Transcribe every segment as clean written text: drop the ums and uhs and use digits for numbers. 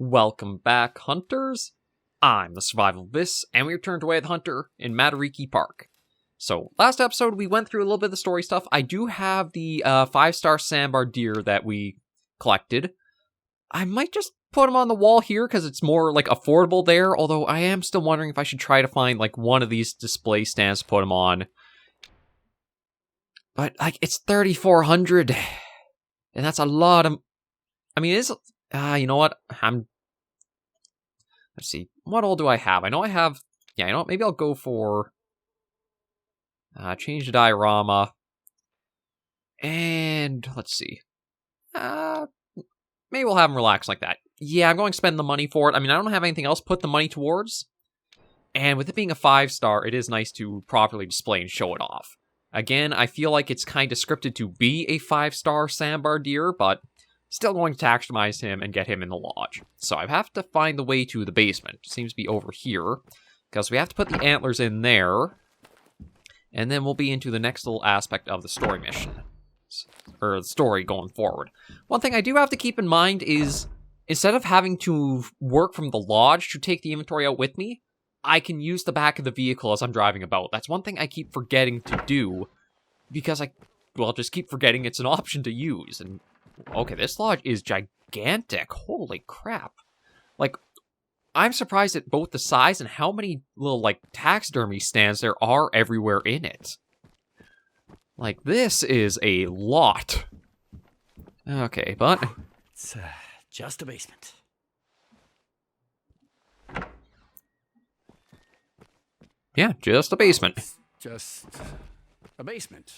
Welcome back, hunters. I'm the SurvivalVis, and we returned to Way of the Hunter in Matariki Park. So, last episode, we went through a little bit of the story stuff. I do have the 5-star sandbar deer that we collected. I might just put them on the wall here, because it's more, affordable there, although I am still wondering if I should try to find, one of these display stands to put them on. But, it's 3,400, and that's a lot of... I mean, it's... you know what? Let's see. What all do I have? I know I have... Yeah, you know what? Maybe I'll go for... change the diorama. And... Let's see. Maybe we'll have them relax like that. Yeah, I'm going to spend the money for it. I mean, I don't have anything else to put the money towards. And with it being a 5-star, it is nice to properly display and show it off. Again, I feel like it's kind of scripted to be a 5-star sandbar deer, but... Still going to taxonomize him and get him in the lodge. So I have to find the way to the basement. It seems to be over here. Because we have to put the antlers in there. And then we'll be into the next little aspect of the story mission. Or the story going forward. One thing I do have to keep in mind is, instead of having to work from the lodge to take the inventory out with me, I can use the back of the vehicle as I'm driving about. That's one thing I keep forgetting to do. Because just keep forgetting it's an option to use. And okay, this lodge is gigantic. Holy crap. I'm surprised at both the size and how many little, taxidermy stands there are everywhere in it. This is a lot. Okay, but... It's just a basement. Yeah, just a basement. Just a basement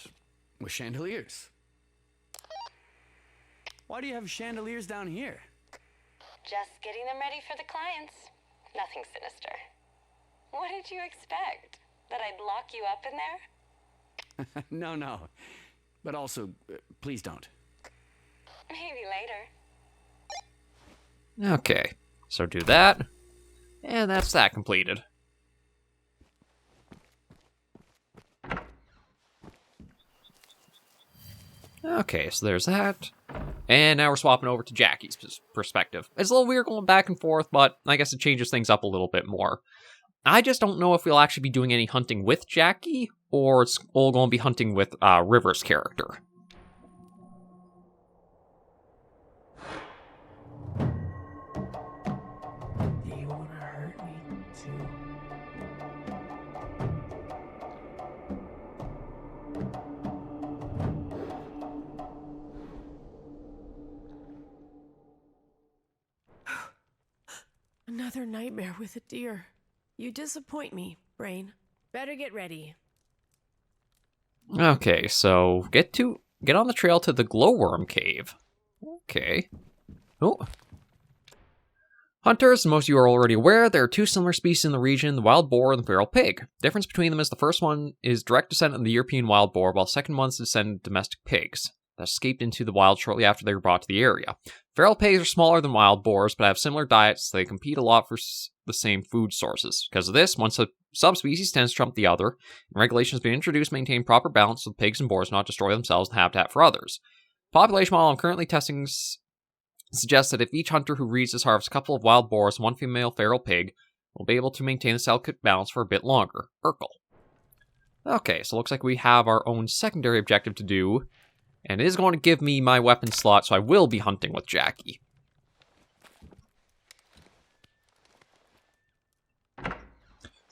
with chandeliers. Why do you have chandeliers down here? Just getting them ready for the clients. Nothing sinister. What did you expect? That I'd lock you up in there? No. But also, please don't. Maybe later. Okay, so do that. And that's that completed. Okay, so there's that. And now we're swapping over to Jackie's perspective. It's a little weird going back and forth, but I guess it changes things up a little bit more. I just don't know if we'll actually be doing any hunting with Jackie, or it's all going to be hunting with River's character. Do you want to hurt me too? Another nightmare with a deer. You disappoint me, Brain. Better get ready. Okay, so get on the trail to the glowworm cave. Okay. Oh. Hunters, most of you are already aware, there are two similar species in the region, the wild boar and the feral pig. The difference between them is the first one is direct descendant of the European wild boar, while the second one is descendant of domestic pigs that escaped into the wild shortly after they were brought to the area. Feral pigs are smaller than wild boars, but have similar diets, so they compete a lot for the same food sources. Because of this, one subspecies tends to trump the other, and regulations have been introduced to maintain proper balance so pigs and boars not destroy themselves and habitat for others. Population model I'm currently testing suggests that if each hunter who reads this harvests a couple of wild boars and one female feral pig, will be able to maintain this delicate balance for a bit longer. Urkel. Okay, so it looks like we have our own secondary objective to do, and it is going to give me my weapon slot, so I will be hunting with Jackie.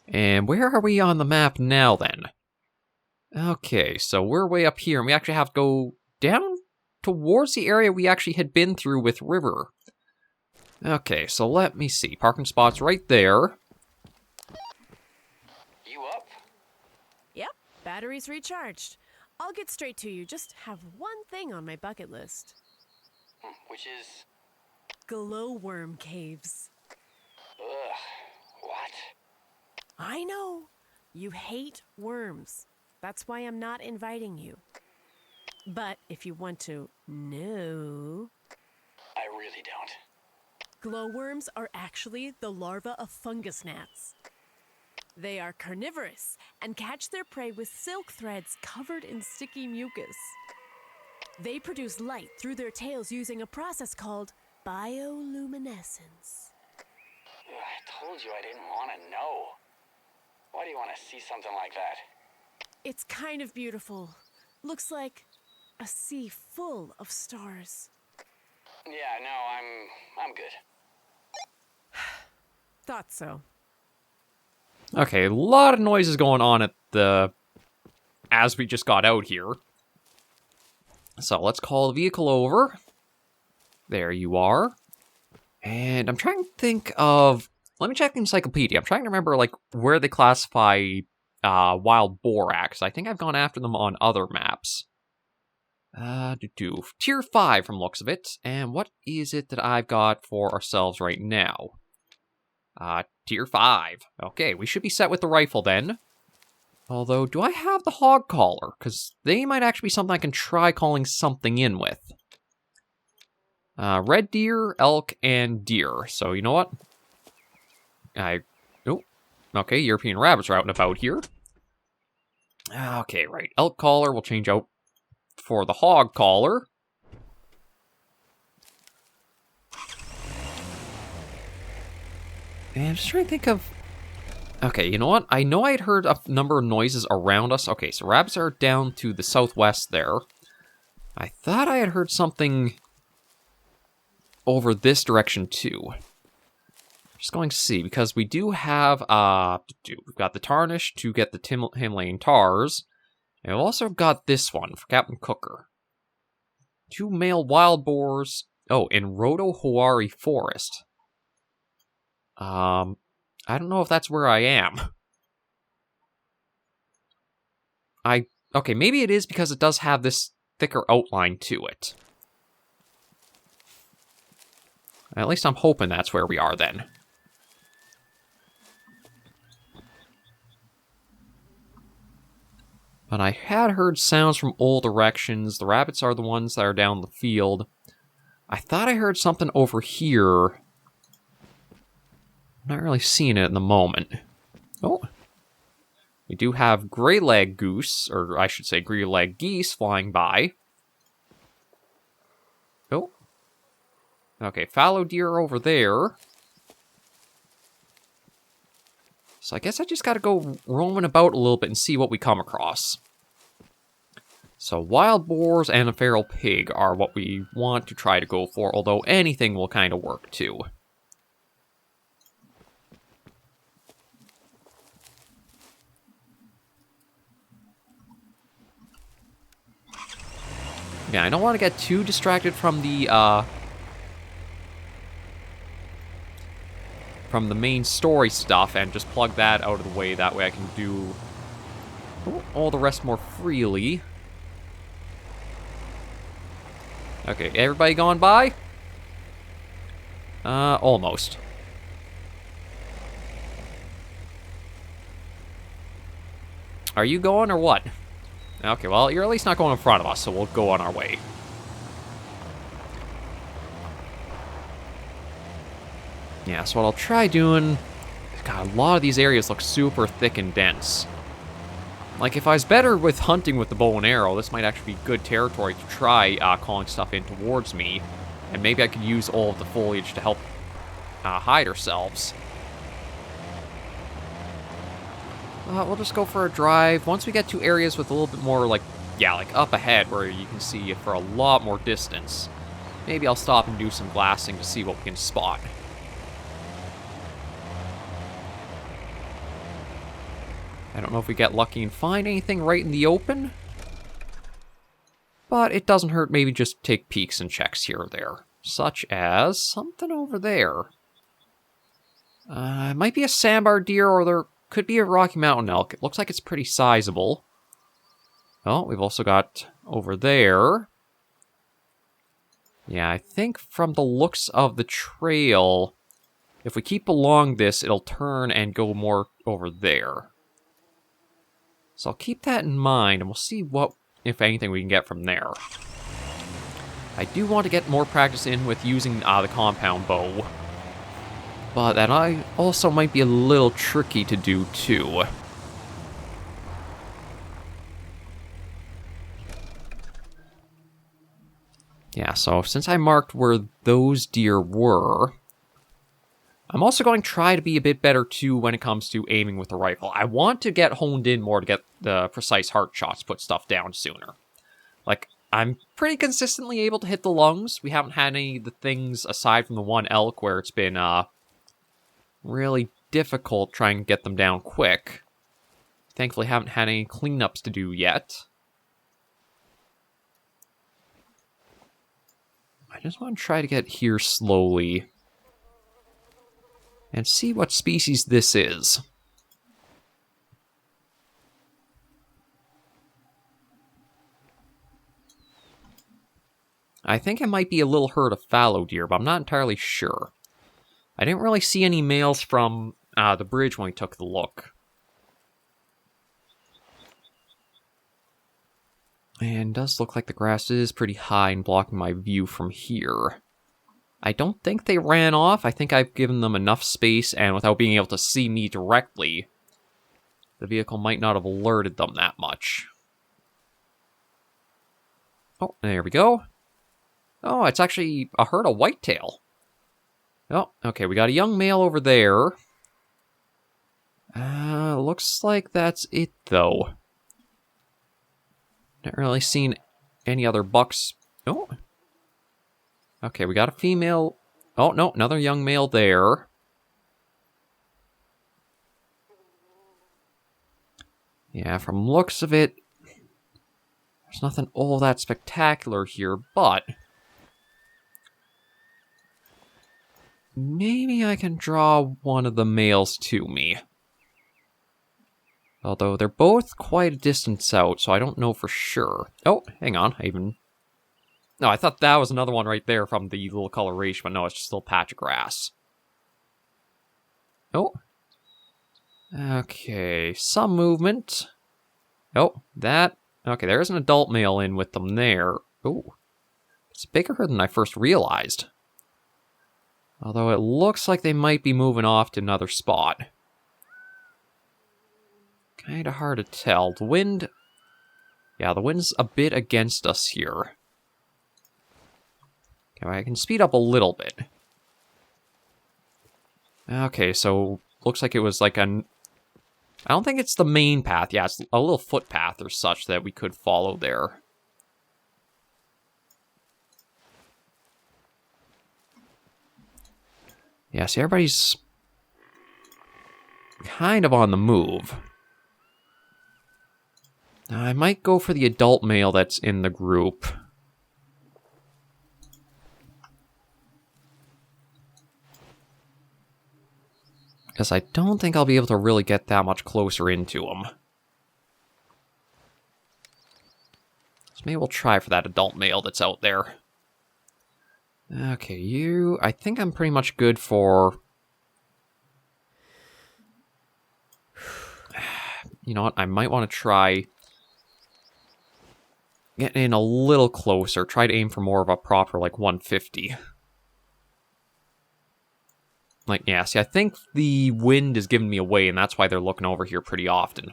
And where are we on the map now, then? Okay, so we're way up here, and we actually have to go down towards the area we actually had been through with River. Okay, so let me see. Parking spot's right there. You up? Yep, batteries recharged. I'll get straight to you. Just have one thing on my bucket list. Which is... Glowworm caves. Ugh. What? I know. You hate worms. That's why I'm not inviting you. But if you want to know... I really don't. Glowworms are actually the larvae of fungus gnats. They are carnivorous and catch their prey with silk threads covered in sticky mucus. They produce light through their tails using a process called bioluminescence. I told you I didn't want to know. Why do you want to see something like that? It's kind of beautiful. Looks like a sea full of stars. Yeah, no, I'm good. Thought so. Okay, a lot of noises going on at the... as we just got out here. So let's call the vehicle over. There you are. And I'm trying to think of... let me check the encyclopedia. I'm trying to remember, like, where they classify wild boar at, 'cause I think I've gone after them on other maps. Tier 5 from looks of it. And what is it that I've got for ourselves right now? Tier 5. Okay, we should be set with the rifle then. Although, do I have the hog collar? Because they might actually be something I can try calling something in with. Red deer, elk, and deer. So, you know what? Oh, okay, European rabbits are out and about here. Okay, right. Elk collar will change out for the hog collar. And I'm just trying to think of... okay, you know what? I know I'd heard a number of noises around us. Okay, so rabbits are down to the southwest there. I thought I had heard something over this direction too. Just going to see, because we do have, we've got the Tarnish to get the Himalayan Tars, and we've also got this one for Captain Cooker. 2 male wild boars, in Roto-Hawari Forest. I don't know if that's where I am. Okay, maybe it is because it does have this thicker outline to it. At least I'm hoping that's where we are then. But I had heard sounds from all directions. The rabbits are the ones that are down the field. I thought I heard something over here. I'm not really seeing it at the moment. Oh. We do have gray-leg goose, or I should say gray-leg geese, flying by. Oh. Okay, fallow deer over there. So I guess I just gotta go roaming about a little bit and see what we come across. So wild boars and a feral pig are what we want to try to go for, although anything will kind of work too. Yeah, I don't want to get too distracted from the main story stuff and just plug that out of the way. That way I can do all the rest more freely. Okay, everybody going by? Almost. Are you going or what? Okay, well, you're at least not going in front of us, so we'll go on our way. Yeah, so what I'll try doing... God, a lot of these areas look super thick and dense. Like, if I was better with hunting with the bow and arrow, this might actually be good territory to try calling stuff in towards me. And maybe I could use all of the foliage to help hide ourselves. We'll just go for a drive. Once we get to areas with a little bit more, like up ahead, where you can see it for a lot more distance, maybe I'll stop and do some glassing to see what we can spot. I don't know if we get lucky and find anything right in the open, but it doesn't hurt maybe just take peeks and checks here or there, such as something over there. It might be a sandbar deer, or there could be a Rocky Mountain elk. It looks like it's pretty sizable. Oh, we've also got over there. Yeah, I think from the looks of the trail, if we keep along this, it'll turn and go more over there. So I'll keep that in mind, and we'll see what, if anything, we can get from there. I do want to get more practice in with using the compound bow. But that also might be a little tricky to do, too. Yeah, so since I marked where those deer were, I'm also going to try to be a bit better, too, when it comes to aiming with the rifle. I want to get honed in more to get the precise heart shots, put stuff down sooner. Like, I'm pretty consistently able to hit the lungs. We haven't had any of the things, aside from the one elk, where it's been really difficult trying to get them down quick. Thankfully, haven't had any cleanups to do yet. I just want to try to get here slowly and see what species this is. I think it might be a little herd of fallow deer, but I'm not entirely sure. I didn't really see any males from the bridge when we took the look. And it does look like the grass is pretty high and blocking my view from here. I don't think they ran off. I think I've given them enough space, and without being able to see me directly, the vehicle might not have alerted them that much. Oh, there we go. Oh, it's actually a herd of whitetail. Oh, okay, we got a young male over there. Looks like that's it, though. Not really seen any other bucks. Oh. Okay, we got a female. Oh, no, another young male there. Yeah, from looks of it, there's nothing all that spectacular here, but maybe I can draw one of the males to me. Although they're both quite a distance out, so I don't know for sure. Oh, hang on, No, I thought that was another one right there from the little coloration, but no, it's just a little patch of grass. Oh. Okay, some movement. Oh, that. Okay, there's an adult male in with them there. Oh. It's bigger than I first realized. Although it looks like they might be moving off to another spot. Kinda hard to tell. The wind. Yeah, the wind's a bit against us here. Okay, I can speed up a little bit. Okay, so looks like it was like I don't think it's the main path. Yeah, it's a little footpath or such that we could follow there. Yeah, see, everybody's kind of on the move. Now, I might go for the adult male that's in the group. Because I don't think I'll be able to really get that much closer into him. So maybe we'll try for that adult male that's out there. Okay, you. I think I'm pretty much good for. You know what? I might want to try getting in a little closer. Try to aim for more of a proper, like, 150. Like, yeah, see, I think the wind is giving me away, and that's why they're looking over here pretty often.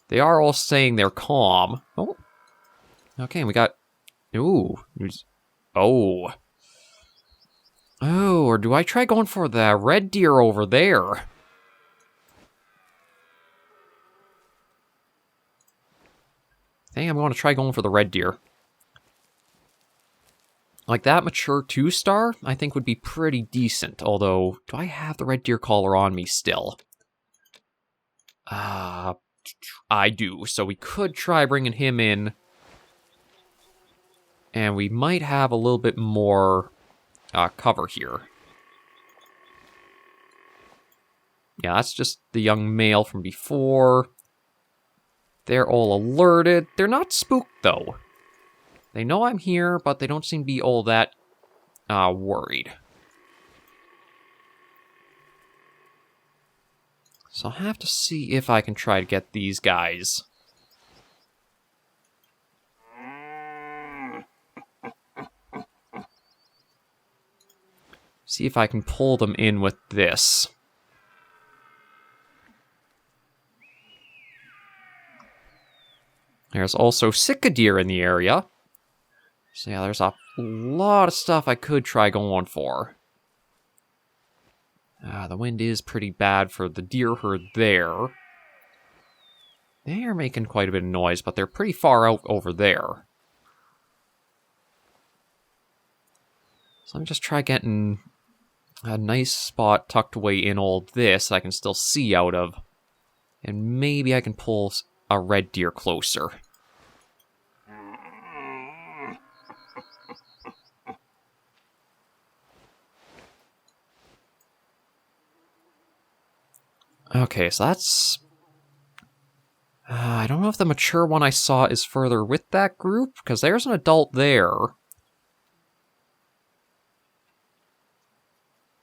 They are all saying they're calm. Oh. Okay, we got. Ooh. Oh. Oh, or do I try going for the red deer over there? I think I'm going to try going for the red deer. Like, that mature 2-star, I think would be pretty decent. Although, do I have the red deer collar on me still? I do. So we could try bringing him in. And we might have a little bit more cover here. Yeah, that's just the young male from before. They're all alerted. They're not spooked, though. They know I'm here, but they don't seem to be all that worried. So I'll have to see if I can try to get these guys. See if I can pull them in with this. There's also Sitka deer in the area. So yeah, there's a lot of stuff I could try going for. The wind is pretty bad for the deer herd there. They are making quite a bit of noise, but they're pretty far out over there. So let me just try getting a nice spot tucked away in all this I can still see out of. And maybe I can pull a red deer closer. Okay, so that's... I don't know if the mature one I saw is further with that group, because there's an adult there.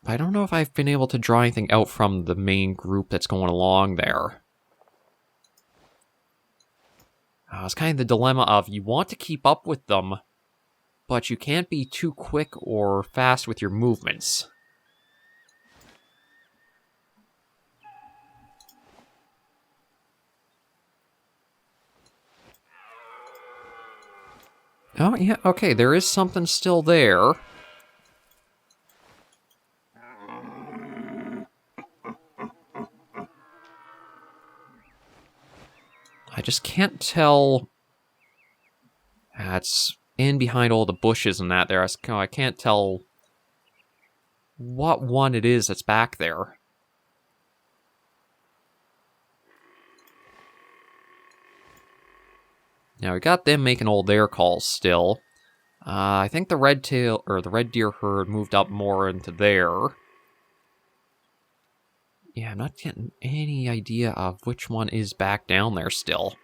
But I don't know if I've been able to draw anything out from the main group that's going along there. It's kind of the dilemma of you want to keep up with them, but you can't be too quick or fast with your movements. Oh, yeah, okay, there is something still there. I just can't tell... It's in behind all the bushes and that there. I can't tell what one it is that's back there. Now, we got them making all their calls still. I think the red deer herd moved up more into there. Yeah, I'm not getting any idea of which one is back down there still.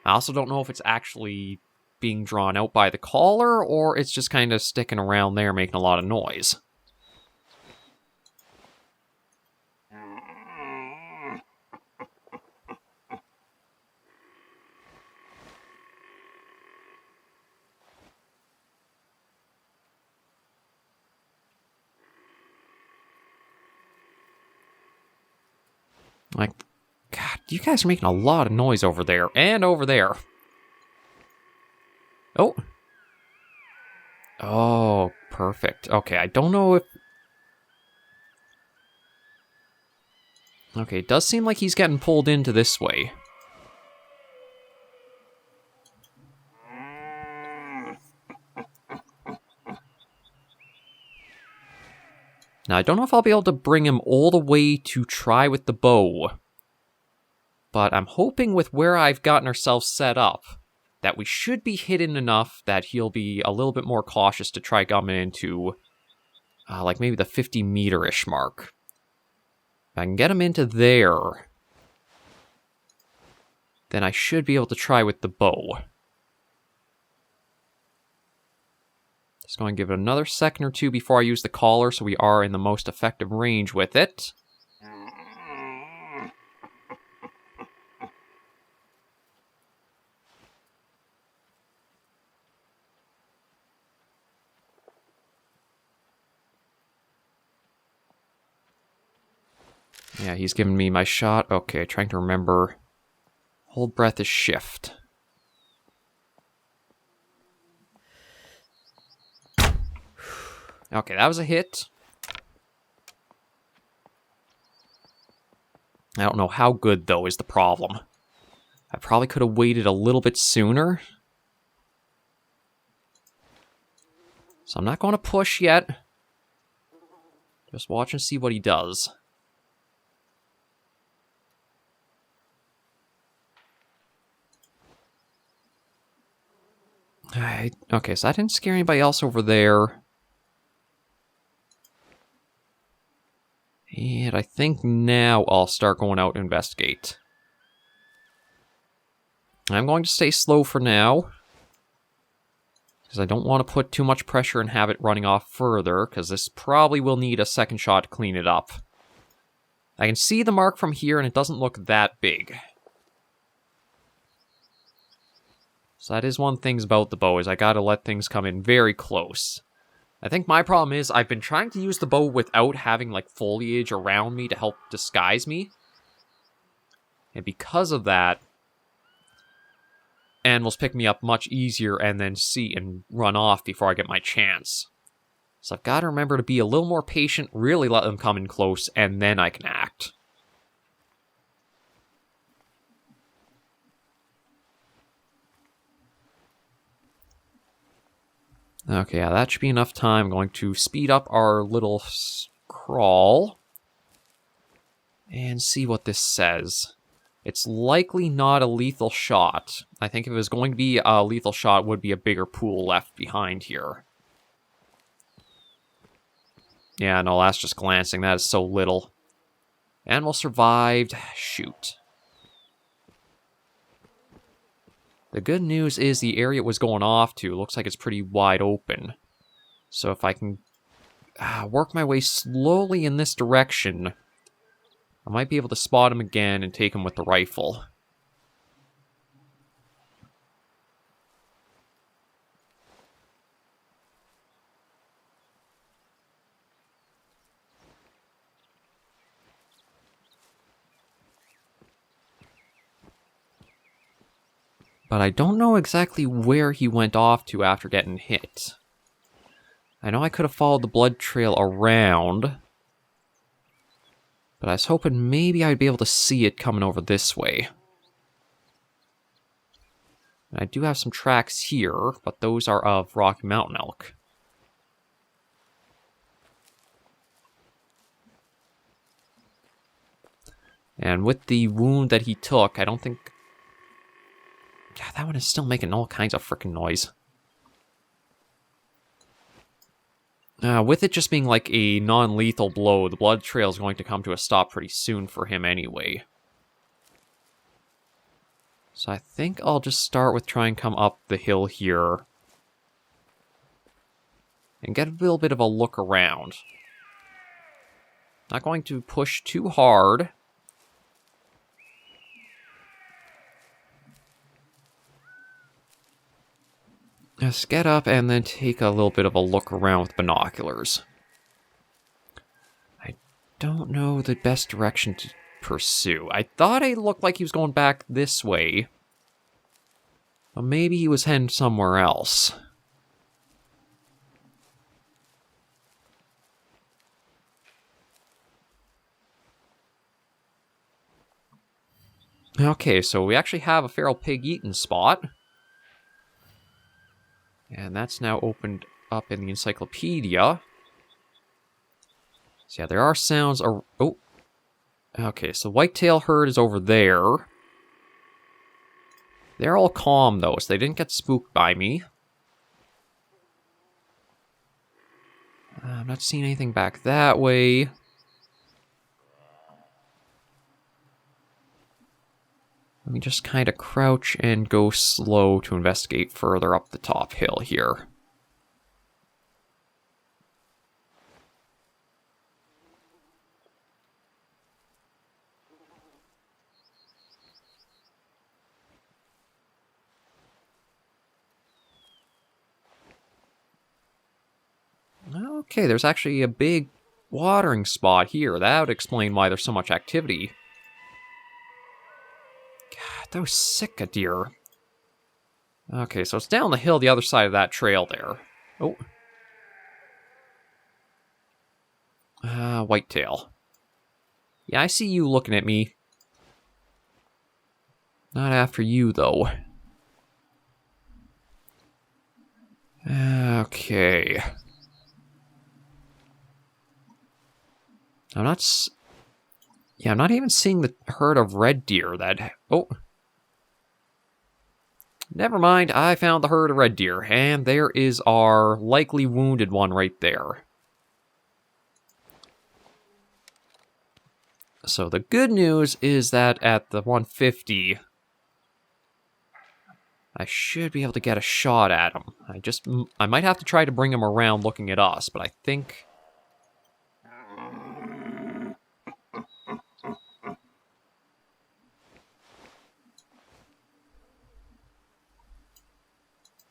I also don't know if it's actually being drawn out by the caller, or it's just kind of sticking around there making a lot of noise. Like, God, you guys are making a lot of noise over there, and over there. Oh. Oh, perfect. Okay, I don't know if... Okay, it does seem like he's getting pulled into this way. Now, I don't know if I'll be able to bring him all the way to try with the bow. But I'm hoping with where I've gotten ourselves set up, that we should be hidden enough that he'll be a little bit more cautious to try coming into, like maybe the 50-meter-ish mark. If I can get him into there, then I should be able to try with the bow. Just going to give it another second or two before I use the collar so we are in the most effective range with it. Yeah, he's giving me my shot. Okay, trying to remember. Hold breath is shift. Okay, that was a hit. I don't know how good, though, is the problem. I probably could have waited a little bit sooner. So I'm not going to push yet. Just watch and see what he does. Okay, so I didn't scare anybody else over there. And I think now I'll start going out to investigate. I'm going to stay slow for now, because I don't want to put too much pressure and have it running off further, because this probably will need a second shot to clean it up. I can see the mark from here, and it doesn't look that big. So that is one thing about the bow, is I gotta let things come in very close. I think my problem is I've been trying to use the bow without having like foliage around me to help disguise me. And because of that, animals pick me up much easier and then see and run off before I get my chance. So I've got to remember to be a little more patient, really let them come in close, and then I can act. Okay, yeah, that should be enough time. I'm going to speed up our little crawl and see what this says. It's likely not a lethal shot. I think if it was going to be a lethal shot, it would be a bigger pool left behind here. Yeah, no, that's just glancing. That is so little. Animal survived. Shoot. The good news is the area it was going off to looks like it's pretty wide open. So if I can work my way slowly in this direction, I might be able to spot him again and take him with the rifle. But I don't know exactly where he went off to after getting hit. I know I could have followed the blood trail around, but I was hoping maybe I'd be able to see it coming over this way. And I do have some tracks here, but those are of Rocky Mountain elk. And with the wound that he took, I don't think... God, that one is still making all kinds of frickin' noise. With it just being like a non-lethal blow, the blood trail is going to come to a stop pretty soon for him anyway. So I think I'll just start with trying to come up the hill here. And get a little bit of a look around. Not going to push too hard. Just get up and then take a little bit of a look around with binoculars. I don't know the best direction to pursue. I thought it looked like he was going back this way. But maybe he was heading somewhere else. Okay, so we actually have a feral pig eating spot. And that's now opened up in the encyclopedia. So yeah, there are sounds... Oh! Okay, so whitetail herd is over there. They're all calm, though, so they didn't get spooked by me. I'm not seeing anything back that way. Let me just kind of crouch and go slow to investigate further up the top hill here. Okay, there's actually a big watering spot here. That would explain why there's so much activity. Those sicka deer. Okay, so it's down the hill the other side of that trail there. Oh. Whitetail. Yeah, I see you looking at me. Not after you, though. Okay. I'm not even seeing the herd of red deer that... Oh. Never mind, I found the herd of red deer, and there is our likely wounded one right there. So the good news is that at the 150, I should be able to get a shot at him. I might have to try to bring him around looking at us, but I think...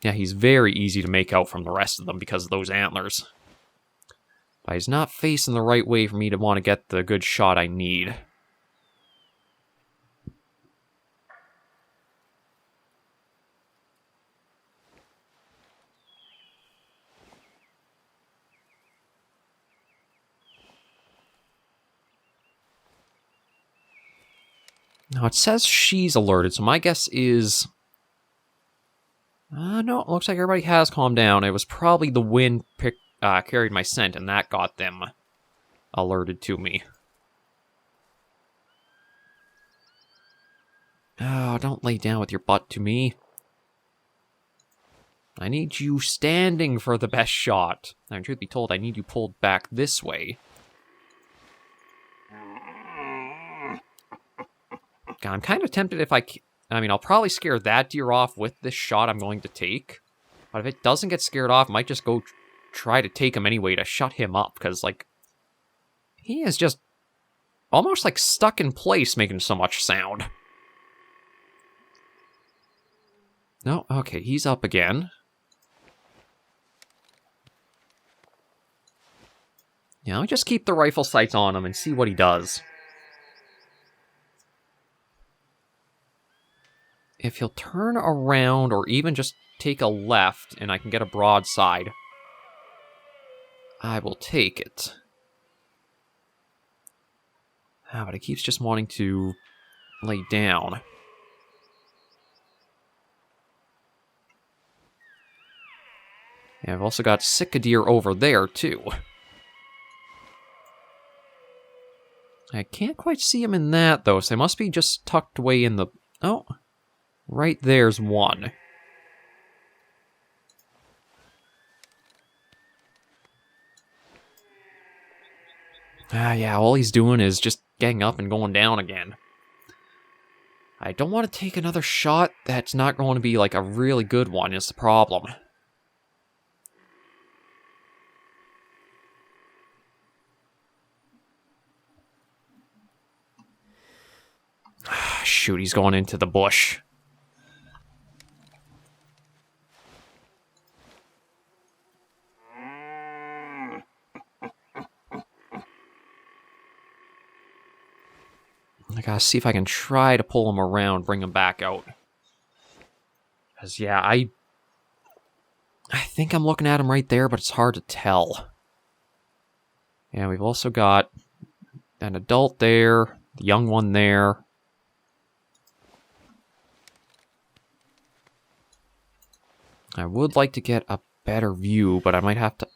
Yeah, he's very easy to make out from the rest of them because of those antlers. But he's not facing the right way for me to want to get the good shot I need. Now, it says she's alerted, so my guess is... no, it looks like everybody has calmed down. It was probably the wind carried my scent, and that got them alerted to me. Oh, don't lay down with your butt to me. I need you standing for the best shot. And truth be told, I need you pulled back this way. God, I'm kind of tempted if I mean, I'll probably scare that deer off with this shot I'm going to take. But if it doesn't get scared off, I might just go try to take him anyway to shut him up. Because, like, he is just almost, like, stuck in place making so much sound. No, okay, he's up again. Yeah, let me just keep the rifle sights on him and see what he does. If he'll turn around or even just take a left and I can get a broadside, I will take it. Ah, but he keeps just wanting to lay down. Yeah, I've also got sick deer over there, too. I can't quite see him in that, though, so they must be just tucked away in the... Oh, right there's one. Ah, yeah, all he's doing is just getting up and going down again. I don't want to take another shot that's not going to be, like, a really good one, is the problem. Shoot, he's going into the bush. I gotta see if I can try to pull him around, bring him back out. Because, yeah, I think I'm looking at him right there, but it's hard to tell. Yeah, we've also got an adult there, the young one there. I would like to get a better view, but I might have to...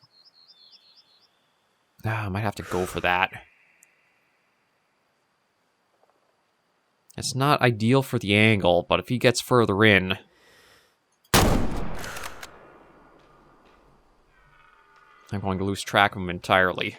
I might have to go for that. It's not ideal for the angle, but if he gets further in... I'm going to lose track of him entirely.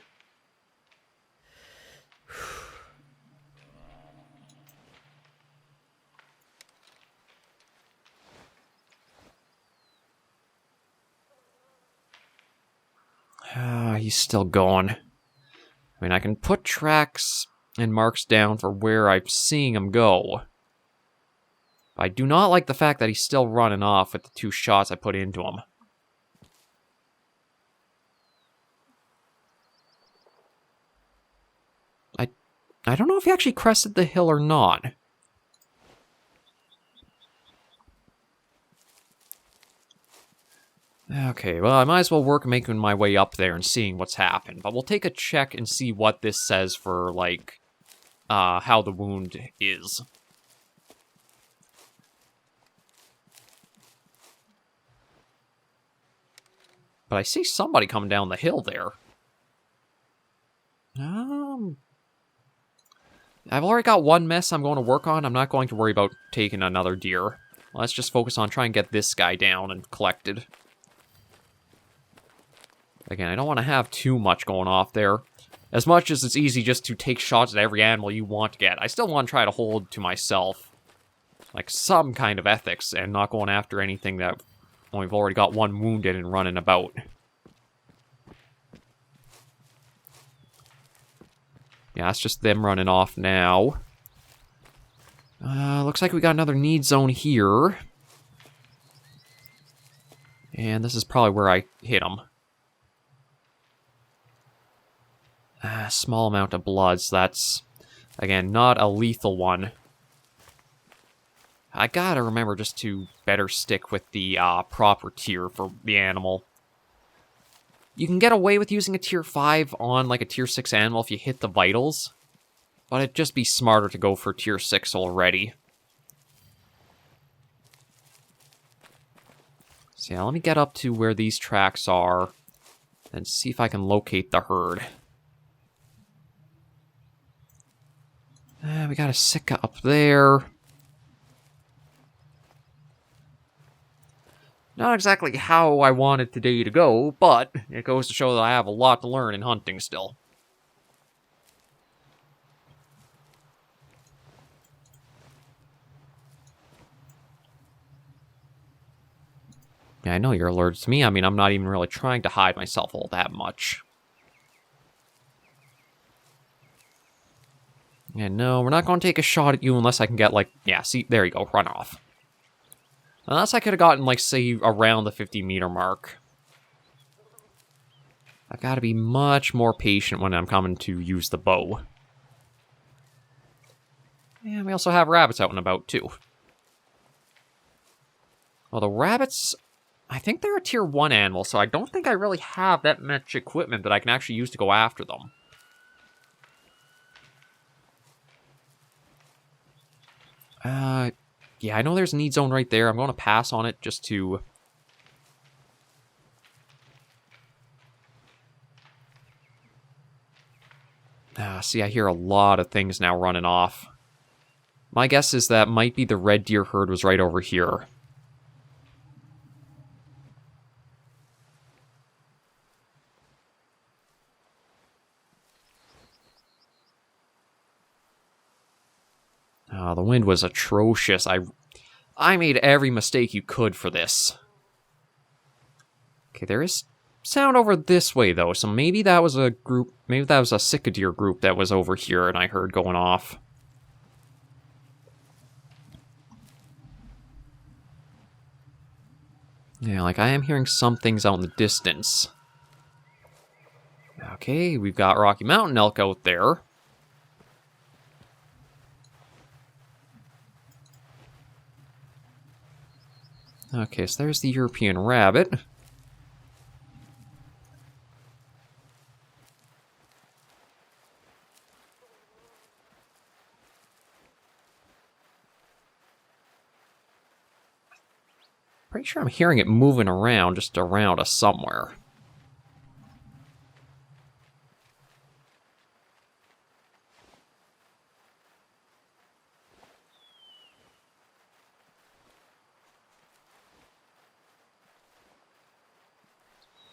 He's still going. I mean, I can put tracks and marks down for where I'm seeing him go. I do not like the fact that he's still running off with the 2 shots I put into him. I don't know if he actually crested the hill or not. Okay, well, I might as well work making my way up there and seeing what's happened. But we'll take a check and see what this says for, like, how the wound is. But I see somebody coming down the hill there. I've already got one mess I'm going to work on. I'm not going to worry about taking another deer. Let's just focus on trying to get this guy down and collected. Again, I don't want to have too much going off there. As much as it's easy just to take shots at every animal you want to get, I still want to try to hold to myself, like, some kind of ethics and not going after anything that we've already got one wounded and running about. Yeah, that's just them running off now. Looks like we got another need zone here. And this is probably where I hit him. Small amount of blood, so that's, again, not a lethal one. I gotta remember just to better stick with the proper tier for the animal. You can get away with using a tier 5 on, like, a tier 6 animal if you hit the vitals. But it'd just be smarter to go for tier 6 already. So yeah, let me get up to where these tracks are and see if I can locate the herd. We got a Sika up there. Not exactly how I wanted today to go, but it goes to show that I have a lot to learn in hunting still. Yeah, I know you're allergic to me. I mean, I'm not even really trying to hide myself all that much. Yeah, no, we're not going to take a shot at you unless I can get, like... Yeah, see, there you go, run off. Unless I could have gotten, like, say, around the 50-meter mark. I've got to be much more patient when I'm coming to use the bow. And we also have rabbits out and about, too. Well, the rabbits... I think they're a tier 1 animal, so I don't think I really have that much equipment that I can actually use to go after them. Yeah, I know there's a need zone right there. I'm going to pass on it just to... See, I hear a lot of things now running off. My guess is that might be the red deer herd was right over here. The wind was atrocious. I made every mistake you could for this. Okay, there is sound over this way, though, so maybe that was a group... Maybe that was a Sika deer group that was over here and I heard going off. Yeah, like, I am hearing some things out in the distance. Okay, we've got Rocky Mountain elk out there. Okay, so there's the European rabbit. Pretty sure I'm hearing it moving around, just around us somewhere.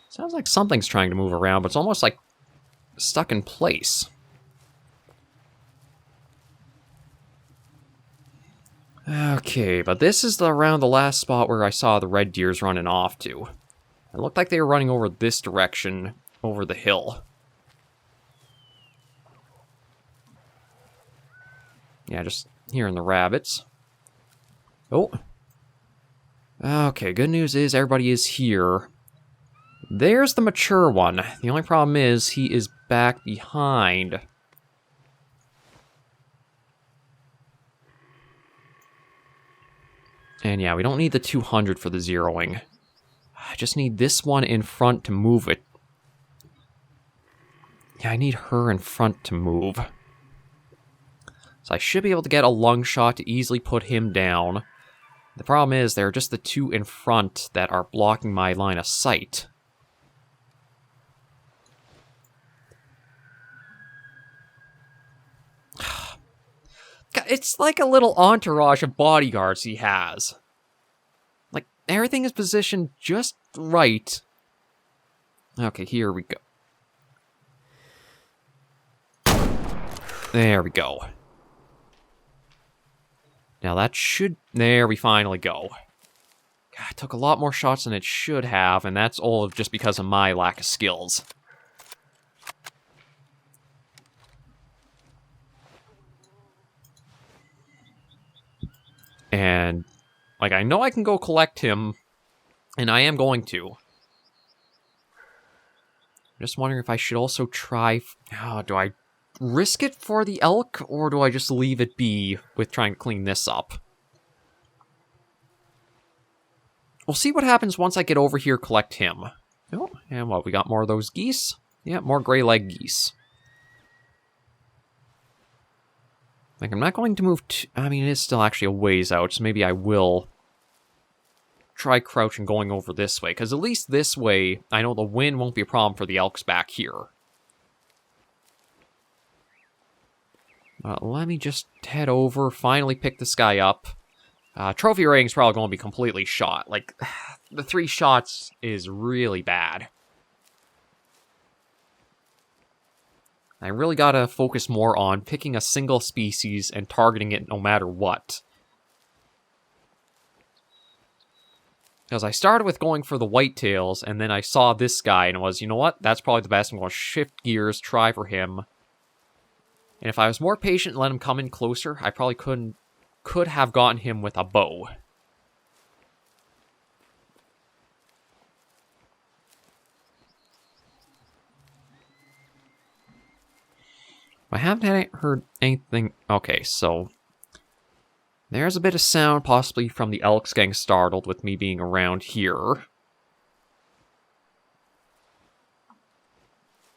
Sounds like something's trying to move around, but it's almost like stuck in place. Okay, but this is around the last spot where I saw the red deers running off to. It looked like they were running over this direction, over the hill. Yeah, just hearing the rabbits. Oh. Okay, good news is everybody is here. There's the mature one. The only problem is he is back behind. And yeah, we don't need the 200 for the zeroing. I just need this one in front to move it. Yeah, I need her in front to move. So I should be able to get a lung shot to easily put him down. The problem is there are just the two in front that are blocking my line of sight. It's like a little entourage of bodyguards he has. Like, everything is positioned just right. Okay, here we go. There we go. Now that should... There we finally go. God, it took a lot more shots than it should have, and that's all just because of my lack of skills. And, like, I know I can go collect him, and I am going to. I'm just wondering if I should also try... Oh, do I risk it for the elk, or do I just leave it be with trying to clean this up? We'll see what happens once I get over here, collect him. Oh, and what, we got more of those geese? Yeah, more gray leg geese. Like, I'm not going to move I mean, it is still actually a ways out, so maybe I will try crouching going over this way, because at least this way, I know the wind won't be a problem for the elks back here. Let me just head over, finally pick this guy up. Trophy rating's probably going to be completely shot. Like, the 3 shots is really bad. I really gotta focus more on picking a single species and targeting it no matter what. Because I started with going for the whitetails, and then I saw this guy, and it was, you know what? That's probably the best. I'm going to shift gears, try for him. And if I was more patient and let him come in closer, I probably could have gotten him with a bow. I haven't heard anything. Okay, so there's a bit of sound, possibly from the elks getting startled with me being around here.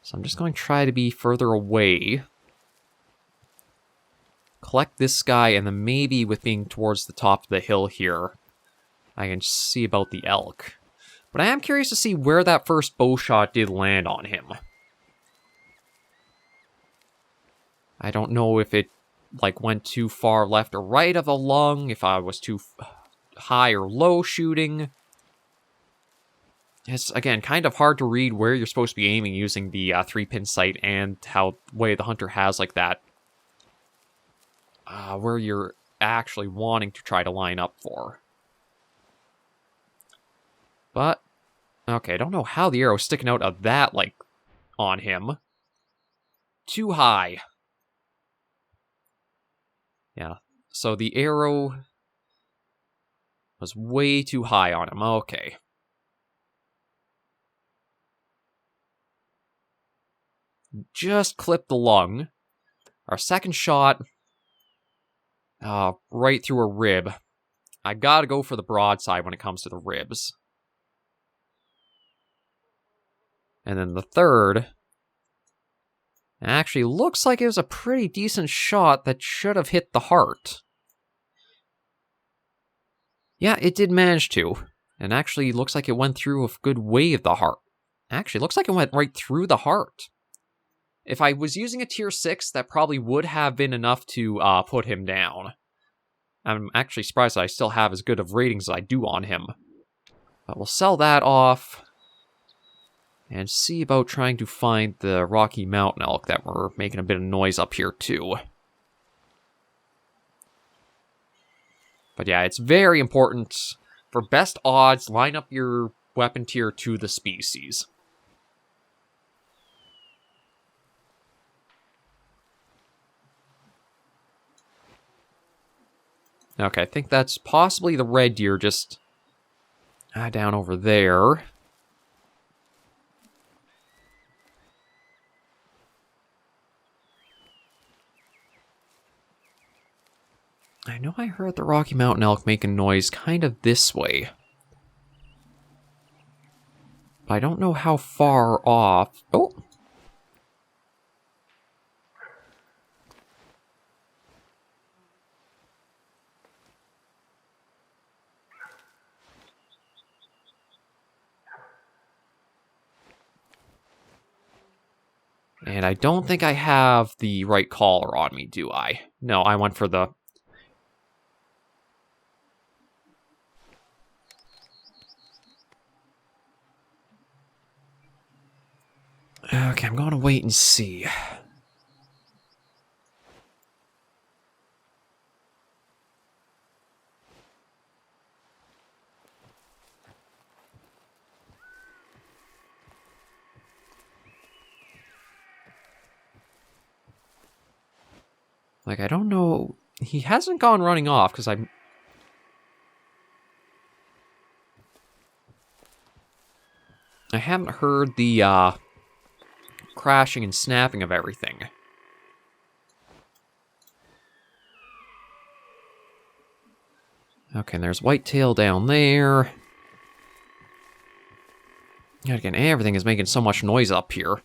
So I'm just going to try to be further away. Collect this guy, and then maybe with being towards the top of the hill here, I can see about the elk. But I am curious to see where that first bow shot did land on him. I don't know if it like went too far left or right of the lung, if I was too high or low shooting. It's, again, kind of hard to read where you're supposed to be aiming using the 3-pin sight, and how way the hunter has like that, where you're actually wanting to try to line up for. But, okay, I don't know how the arrow's sticking out of that, like, on him. Too high. Yeah, so the arrow was way too high on him. Okay. Just clipped the lung. Our second shot, right through a rib. I gotta go for the broadside when it comes to the ribs. And then the third actually looks like it was a pretty decent shot that should have hit the heart. Yeah, it did manage to. And actually looks like it went through a good way of the heart. Actually, looks like it went right through the heart. If I was using a tier 6, that probably would have been enough to put him down. I'm actually surprised that I still have as good of ratings as I do on him. But we'll sell that off. And see about trying to find the Rocky Mountain elk that were making a bit of noise up here too. But yeah, it's very important. For best odds, line up your weapon tier to the species. Okay, I think that's possibly the red deer just down over there. I know I heard the Rocky Mountain elk making noise kind of this way. But I don't know how far off. Oh! And I don't think I have the right collar on me, do I? No, I went for the... Okay, I'm going to wait and see. Like, I don't know... He hasn't gone running off, because I haven't heard the, crashing and snapping of everything. Okay, and there's whitetail down there. And again, everything is making so much noise up here.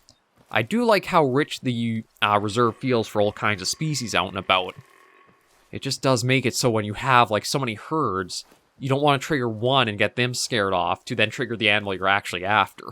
I do like how rich the reserve feels for all kinds of species out and about. It just does make it so when you have, like, so many herds, you don't want to trigger one and get them scared off to then trigger the animal you're actually after.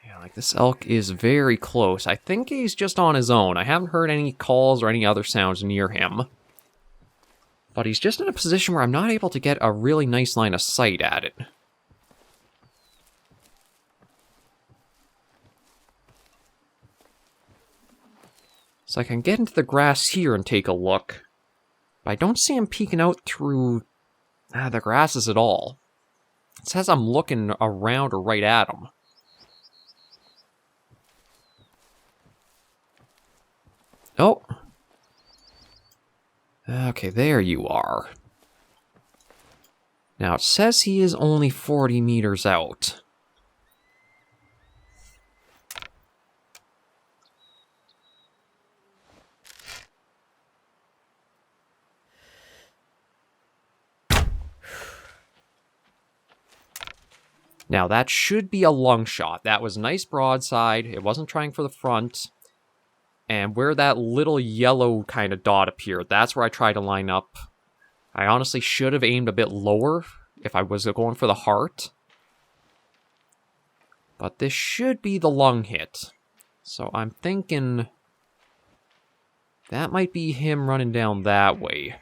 Yeah, like, this elk is very close. I think he's just on his own. I haven't heard any calls or any other sounds near him. But he's just in a position where I'm not able to get a really nice line of sight at it. So I can get into the grass here and take a look. But I don't see him peeking out through the grasses at all. It says I'm looking around or right at him. Oh. Okay, there you are. Now, it says he is only 40 meters out. Now, that should be a lung shot. That was nice broadside. It wasn't trying for the front. And where that little yellow kind of dot appeared, that's where I tried to line up. I honestly should have aimed a bit lower if I was going for the heart. But this should be the lung hit. So I'm thinking that might be him running down that way.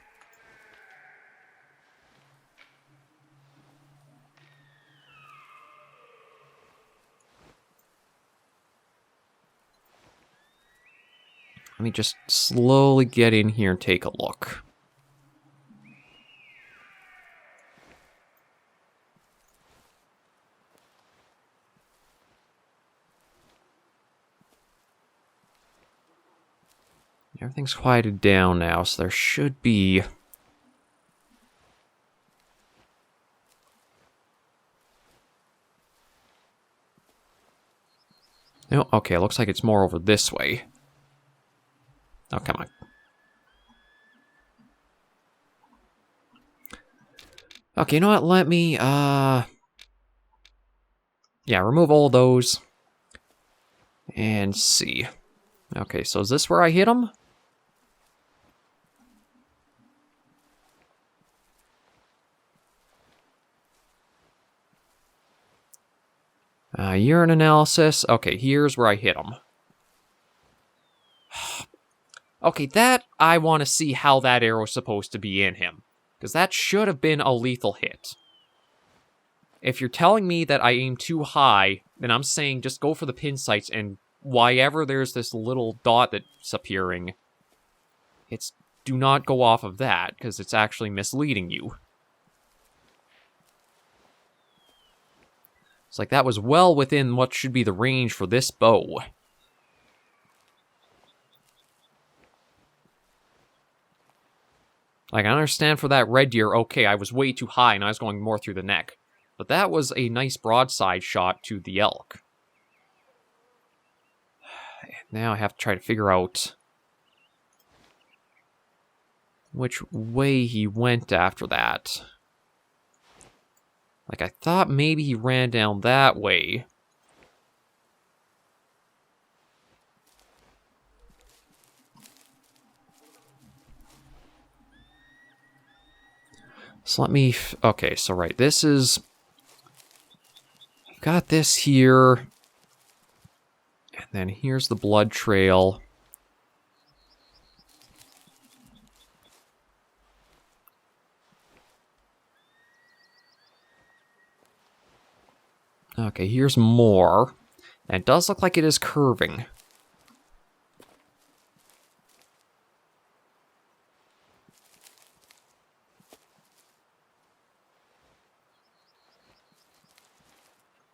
Let me just slowly get in here and take a look. Everything's quieted down now, so there should be... No, okay, looks like it's more over this way. Oh, come on. Okay, you know what? Let me, yeah, remove all those. And see. Okay, so is this where I hit him? Urine analysis. Okay, here's where I hit him. Okay, that, I want to see how that arrow's supposed to be in him. Because that should have been a lethal hit. If you're telling me that I aim too high, then I'm saying just go for the pin sights, and why ever there's this little dot that's appearing, do not go off of that, because it's actually misleading you. It's like that was well within what should be the range for this bow. Like, I understand for that red deer, okay, I was way too high and I was going more through the neck. But that was a nice broadside shot to the elk. Now I have to try to figure out which way he went after that. Like, I thought maybe he ran down that way. So let me... Okay, so right, this is... I've got this here. And then here's the blood trail. Okay, here's more. And it does look like it is curving.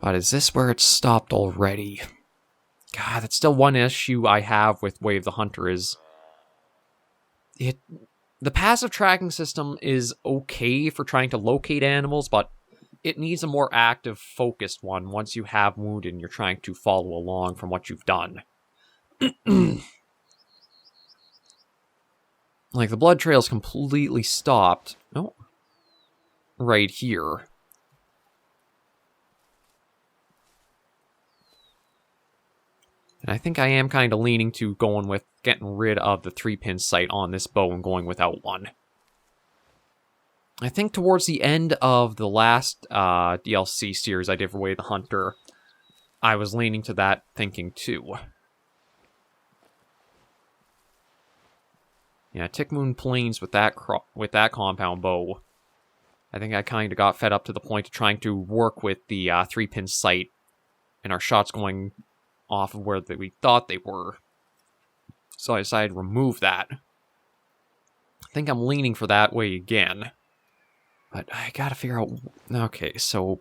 But is this where it stopped already? God, that's still one issue I have with Way of the Hunter is... The passive tracking system is okay for trying to locate animals, but it needs a more active, focused one once you have wounded and you're trying to follow along from what you've done. Like, the blood trail's completely stopped. Oh. Right here. And I think I am kind of leaning to going with getting rid of the 3-pin sight on this bow and going without one. I think towards the end of the last DLC series I did for Way of the Hunter, I was leaning to that thinking too. Yeah, Tick Moon Plains with that compound bow. I think I kind of got fed up to the point of trying to work with the 3-pin sight and our shots going off of where we thought they were. So I decided to remove that. I think I'm leaning for that way again. But I gotta figure out... Okay, so...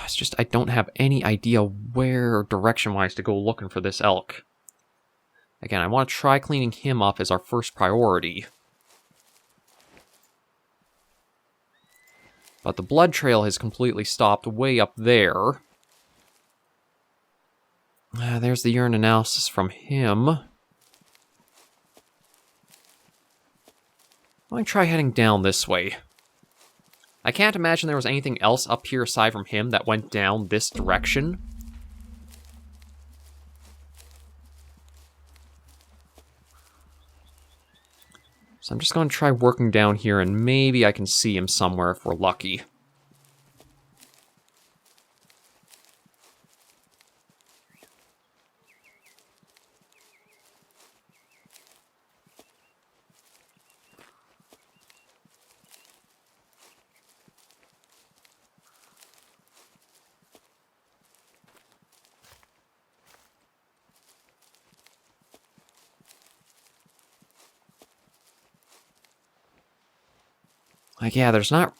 It's just I don't have any idea where direction-wise to go looking for this elk. Again, I want to try cleaning him up as our first priority. But the blood trail has completely stopped way up there. There's the urine analysis from him. I'm going to try heading down this way. I can't imagine there was anything else up here aside from him that went down this direction. So I'm just going to try working down here, and maybe I can see him somewhere if we're lucky. Like, yeah, there's not...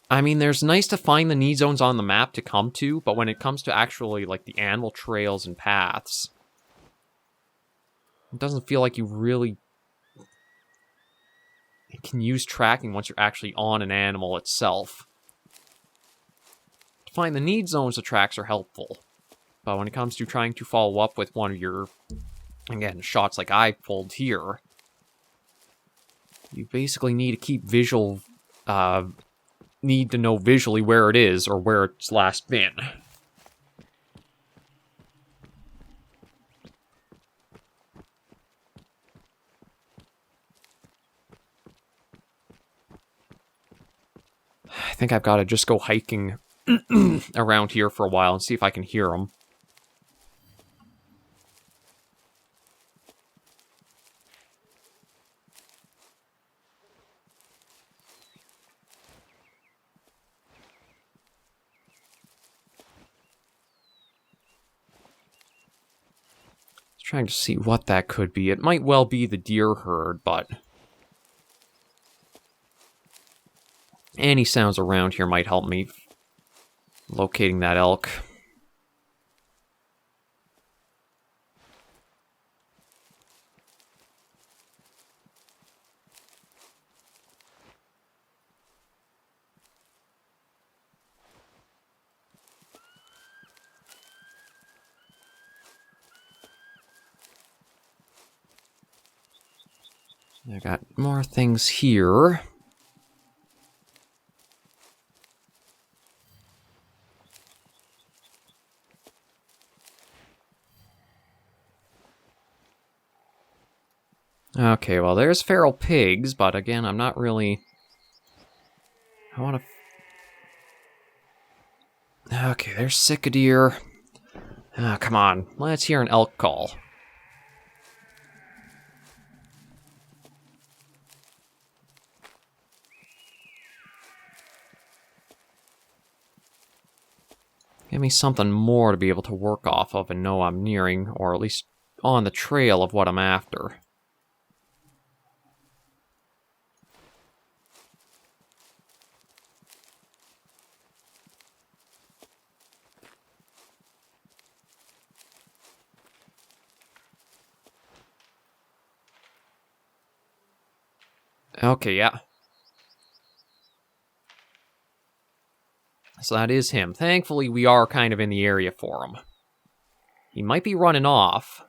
I mean, there's nice to find the need zones on the map to come to, but when it comes to actually, like, the animal trails and paths, it doesn't feel like you really can use tracking once you're actually on an animal itself. To find the need zones, the tracks are helpful. But when it comes to trying to follow up with one of your, again, shots like I pulled here, you basically need to keep visual... need to know visually where it is or where it's last been. I think I've got to just go hiking around here for a while and see if I can hear them. Trying to see what that could be. It might well be the deer herd, but any sounds around here might help me locating that elk. I got more things here. Okay, well, there's feral pigs, but again, I'm not really... I want to... Okay, there's cicadeer. Ah, come on, let's hear an elk call. Give me something more to be able to work off of and know I'm nearing, or at least on the trail of what I'm after. Okay, yeah. So that is him. Thankfully, we are kind of in the area for him. He might be running off.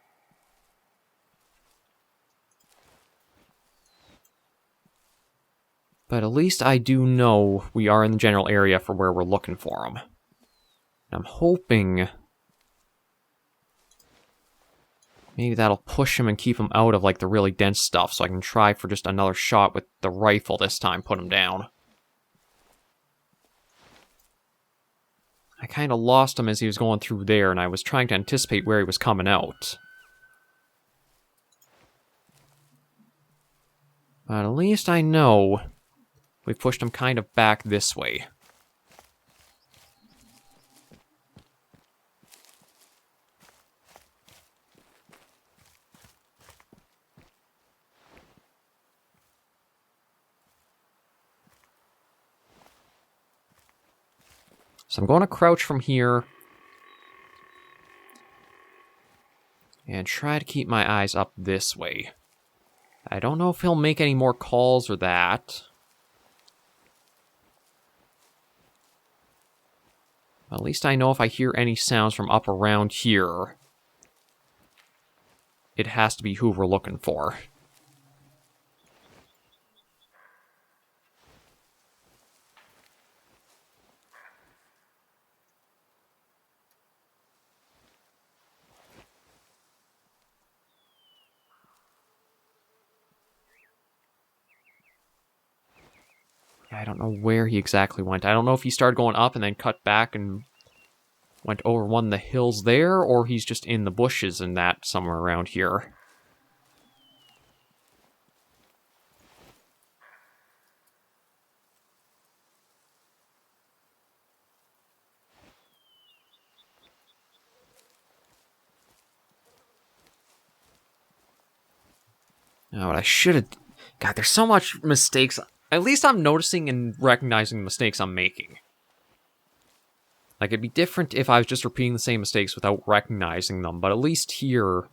But at least I do know we are in the general area for where we're looking for him. I'm hoping maybe that'll push him and keep him out of, like, the really dense stuff, so I can try for just another shot with the rifle this time, put him down. I kind of lost him as he was going through there, and I was trying to anticipate where he was coming out. But at least I know we've pushed him kind of back this way. So I'm going to crouch from here and try to keep my eyes up this way. I don't know if he'll make any more calls or that. At least I know if I hear any sounds from up around here, it has to be who we're looking for. I don't know where he exactly went. I don't know if he started going up and then cut back and went over one of the hills there, or he's just in the bushes and that somewhere around here. Oh, what I should have... God, there's so much mistakes. At least I'm noticing and recognizing the mistakes I'm making. Like, it'd be different if I was just repeating the same mistakes without recognizing them, but at least here,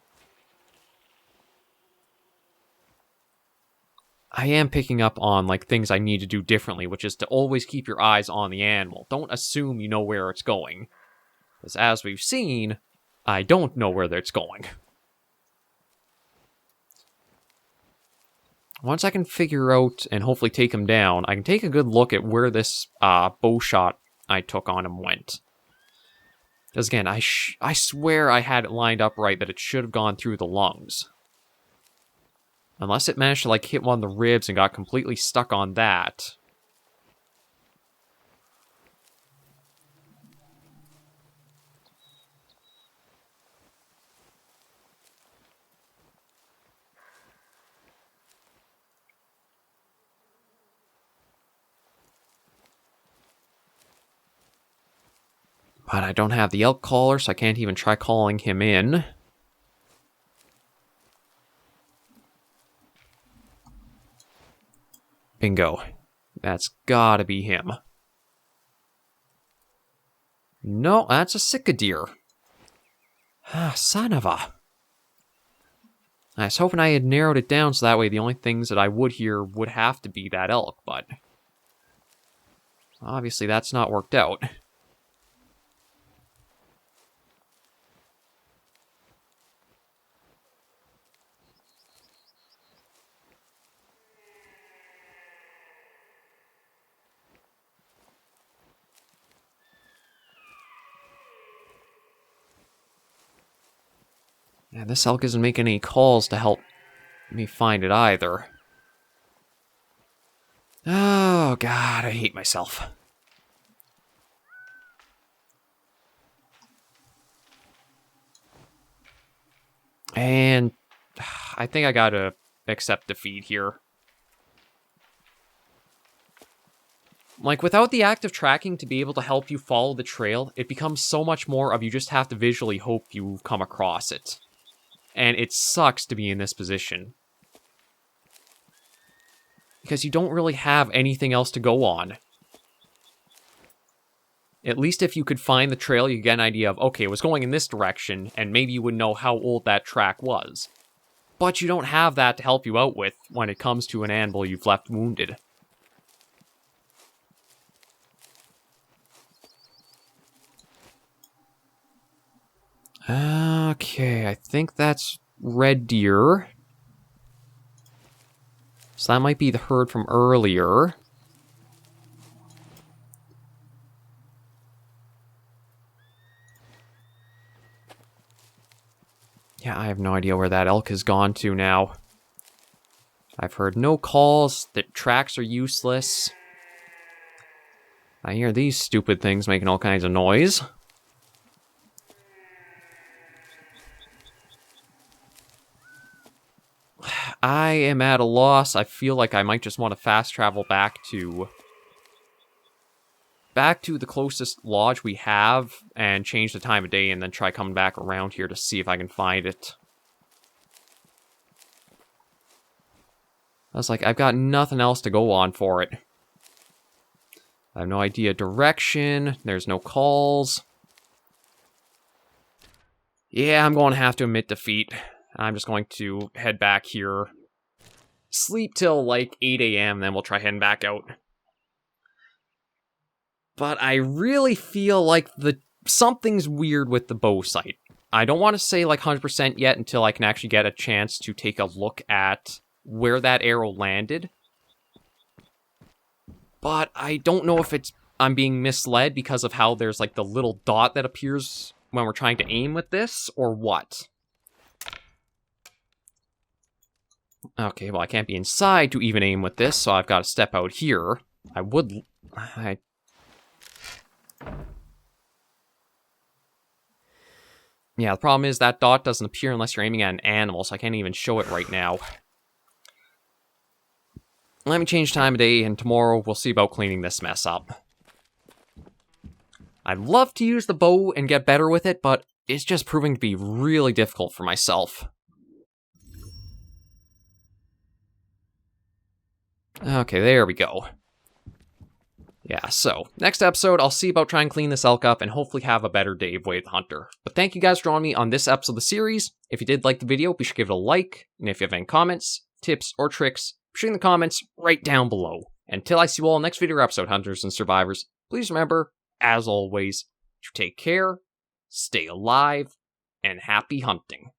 I am picking up on, like, things I need to do differently, which is to always keep your eyes on the animal. Don't assume you know where it's going. Because as we've seen, I don't know where it's going. Once I can figure out and hopefully take him down, I can take a good look at where this bow shot I took on him went. Because again, I swear I had it lined up right that it should have gone through the lungs. Unless it managed to, like, hit one of the ribs and got completely stuck on that. But I don't have the elk caller, so I can't even try calling him in. Bingo. That's gotta be him. No, that's a sika deer. Ah, son of a... I was hoping I had narrowed it down so that way the only things that I would hear would have to be that elk, but... obviously that's not worked out. Yeah, this elk isn't making any calls to help me find it either. Oh, God, I hate myself. And I think I gotta accept defeat here. Like, without the active tracking to be able to help you follow the trail, it becomes so much more of you just have to visually hope you come across it. And it sucks to be in this position. Because you don't really have anything else to go on. At least if you could find the trail, you get an idea of, okay, it was going in this direction, and maybe you would know how old that track was. but you don't have that to help you out with when it comes to an animal you've left wounded. Okay, I think that's red deer. So that might be the herd from earlier. Yeah, I have no idea where that elk has gone to now. I've heard no calls, the tracks are useless. I hear these stupid things making all kinds of noise. I am at a loss. I feel like I might just want to fast travel back to the closest lodge we have and change the time of day and then try coming back around here to see if I can find it. I was like, I've got nothing else to go on for it. I have no idea direction. There's no calls. Yeah, I'm going to have to admit defeat. I'm just going to head back here. Sleep till like 8 a.m. Then we'll try heading back out. But I really feel like something's weird with the bow sight. I don't want to say like 100% yet until I can actually get a chance to take a look at where that arrow landed. But I don't know if I'm being misled because of how there's like the little dot that appears when we're trying to aim with this, or what. Okay, well I can't be inside to even aim with this, so I've got to step out here. Yeah, the problem is that dot doesn't appear unless you're aiming at an animal, so I can't even show it right now. Let me change time of day, and tomorrow we'll see about cleaning this mess up. I'd love to use the bow and get better with it, but it's just proving to be really difficult for myself. Okay, there we go. Yeah, so, next episode, I'll see about trying to clean this elk up and hopefully have a better day of Way of the Hunter. But thank you guys for joining me on this episode of the series. If you did like the video, be sure to give it a like, and if you have any comments, tips, or tricks, be sure in the comments right down below. Until I see you all in the next video or episode, Hunters and Survivors, please remember, as always, to take care, stay alive, and happy hunting.